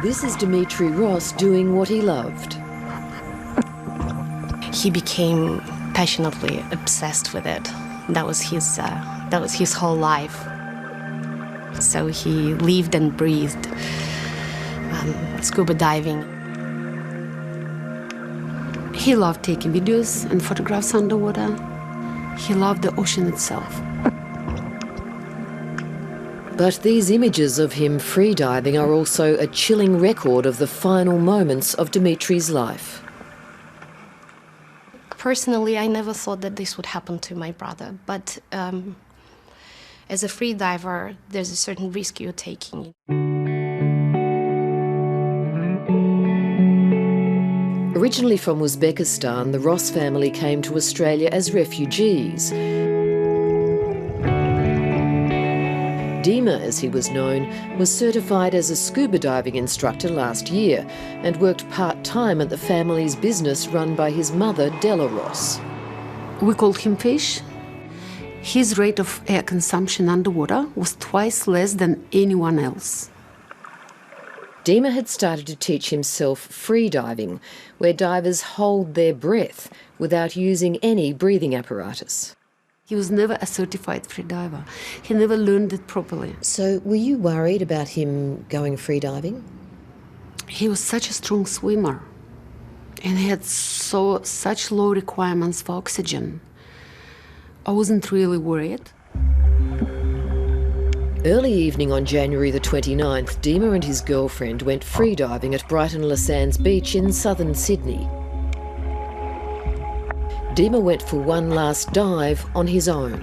This is Dimitri Ross doing what he loved. He became passionately obsessed with it. That was his whole life. So he lived and breathed scuba diving. He loved taking videos and photographs underwater. He loved the ocean itself. But these images of him freediving are also a chilling record of the final moments of Dimitri's life. Personally, I never thought that this would happen to my brother, but as a freediver, there's a certain risk you're taking. Originally from Uzbekistan, the Ross family came to Australia as refugees. Dima, as he was known, was certified as a scuba diving instructor last year and worked part-time at the family's business run by his mother, Della Ross. We called him Fish. His rate of air consumption underwater was twice less than anyone else. Dima had started to teach himself freediving, where divers hold their breath without using any breathing apparatus. He was never a certified freediver. He never learned it properly. So were you worried about him going freediving? He was such a strong swimmer, and he had such low requirements for oxygen. I wasn't really worried. Early evening on January the 29th, Dima and his girlfriend went freediving at Brighton Le Sands Beach in southern Sydney. Dima went for one last dive on his own.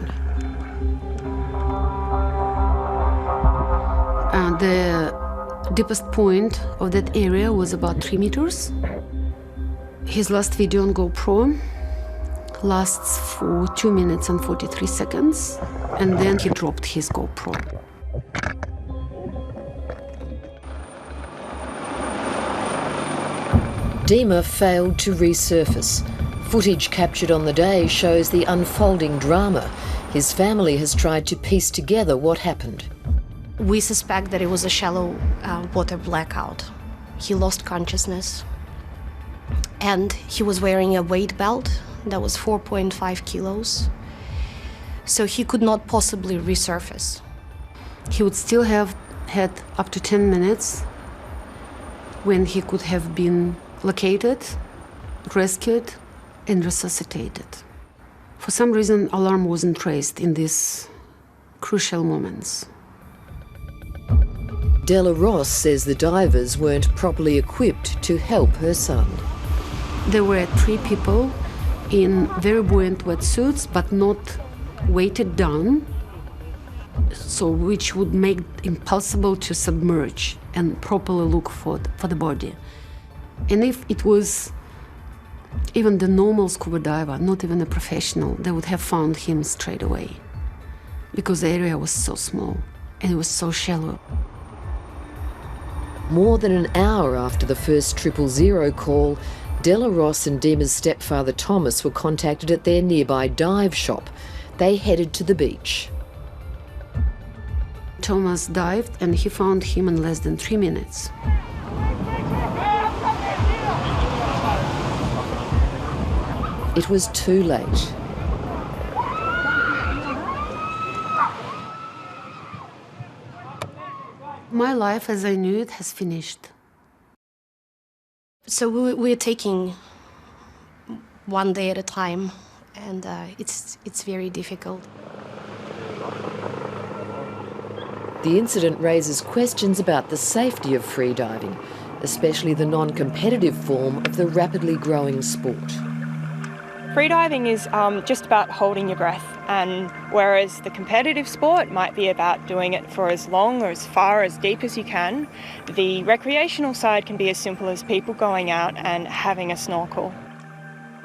The deepest point of that area was about 3 meters. His last video on GoPro lasts for 2 minutes and 43 seconds, and then he dropped his GoPro. Dima failed to resurface. Footage captured on the day shows the unfolding drama. His family has tried to piece together what happened. We suspect that it was a shallow water blackout. He lost consciousness, and he was wearing a weight belt that was 4.5 kilos, so he could not possibly resurface. He would still have had up to 10 minutes when he could have been located, rescued, and resuscitated. For some reason, alarm wasn't raised in these crucial moments. Della Ross says the divers weren't properly equipped to help her son. There were 3 people in very buoyant wetsuits, but not weighted down, so which would make it impossible to submerge and properly look for the body. And if it was even the normal scuba diver, not even a professional, they would have found him straight away, because the area was so small and it was so shallow. More than an hour after the first 000 call, Della Ross and Dima's stepfather Thomas were contacted at their nearby dive shop. They headed to the beach. Thomas dived and he found him in less than 3 minutes. It was too late. My life as I knew it has finished. So we're taking one day at a time, and it's very difficult. The incident raises questions about the safety of freediving, especially the non-competitive form of the rapidly growing sport. Freediving is just about holding your breath, and whereas the competitive sport might be about doing it for as long or as far as deep as you can, the recreational side can be as simple as people going out and having a snorkel.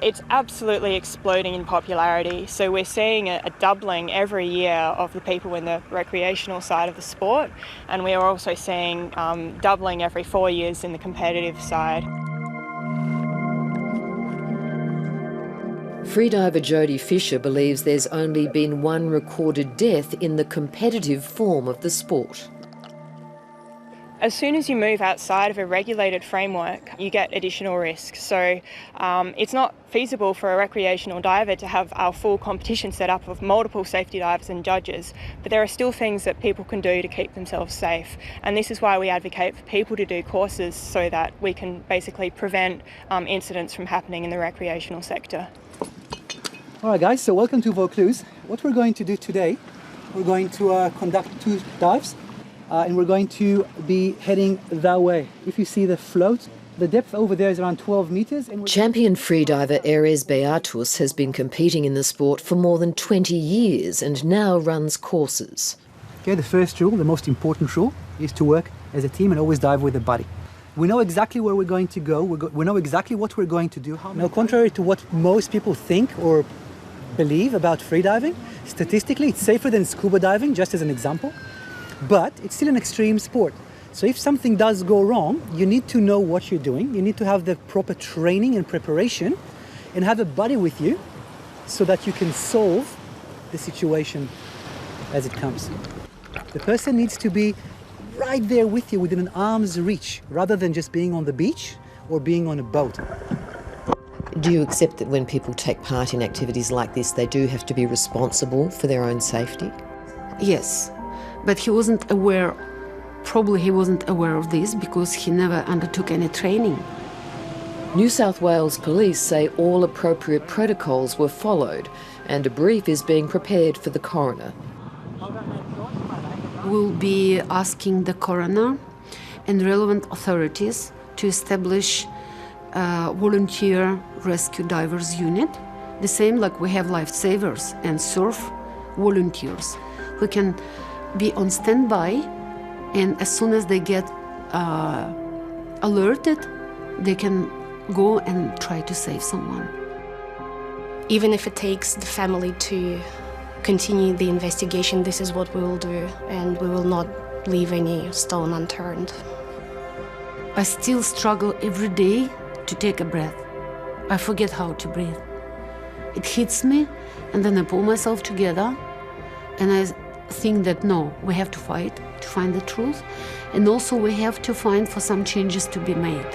It's absolutely exploding in popularity, so we're seeing a doubling every year of the people in the recreational side of the sport, and we are also seeing doubling every 4 years in the competitive side. Freediver Jodie Fisher believes there's only been one recorded death in the competitive form of the sport. As soon as you move outside of a regulated framework, you get additional risks. So it's not feasible for a recreational diver to have our full competition set up of multiple safety divers and judges, but there are still things that people can do to keep themselves safe. And this is why we advocate for people to do courses so that we can basically prevent incidents from happening in the recreational sector. All right, guys, so welcome to Vaucluse. What we're going to do today, we're going to conduct 2 dives. And we're going to be heading that way. If you see the float, the depth over there is around 12 meters. And Champion freediver Erez Beatus has been competing in the sport for more than 20 years and now runs courses. Okay, the first rule, the most important rule, is to work as a team and always dive with a buddy. We know exactly where we're going to go. We know exactly what we're going to do. Now, contrary to what most people think or believe about freediving, statistically it's safer than scuba diving, just as an example. But it's still an extreme sport. So if something does go wrong, you need to know what you're doing. You need to have the proper training and preparation and have a buddy with you so that you can solve the situation as it comes. The person needs to be right there with you within an arm's reach rather than just being on the beach or being on a boat. Do you accept that when people take part in activities like this, they do have to be responsible for their own safety? Yes. But he wasn't aware, probably he wasn't aware of this because he never undertook any training. New South Wales Police say all appropriate protocols were followed and a brief is being prepared for the coroner. We'll be asking the coroner and relevant authorities to establish a volunteer rescue divers unit, the same like we have lifesavers and surf volunteers who can be on standby, and as soon as they get alerted, they can go and try to save someone. Even if it takes the family to continue the investigation, this is what we will do, and we will not leave any stone unturned. I still struggle every day to take a breath. I forget how to breathe. It hits me, and then I pull myself together, and I think that no, we have to fight to find the truth, and also we have to find for some changes to be made.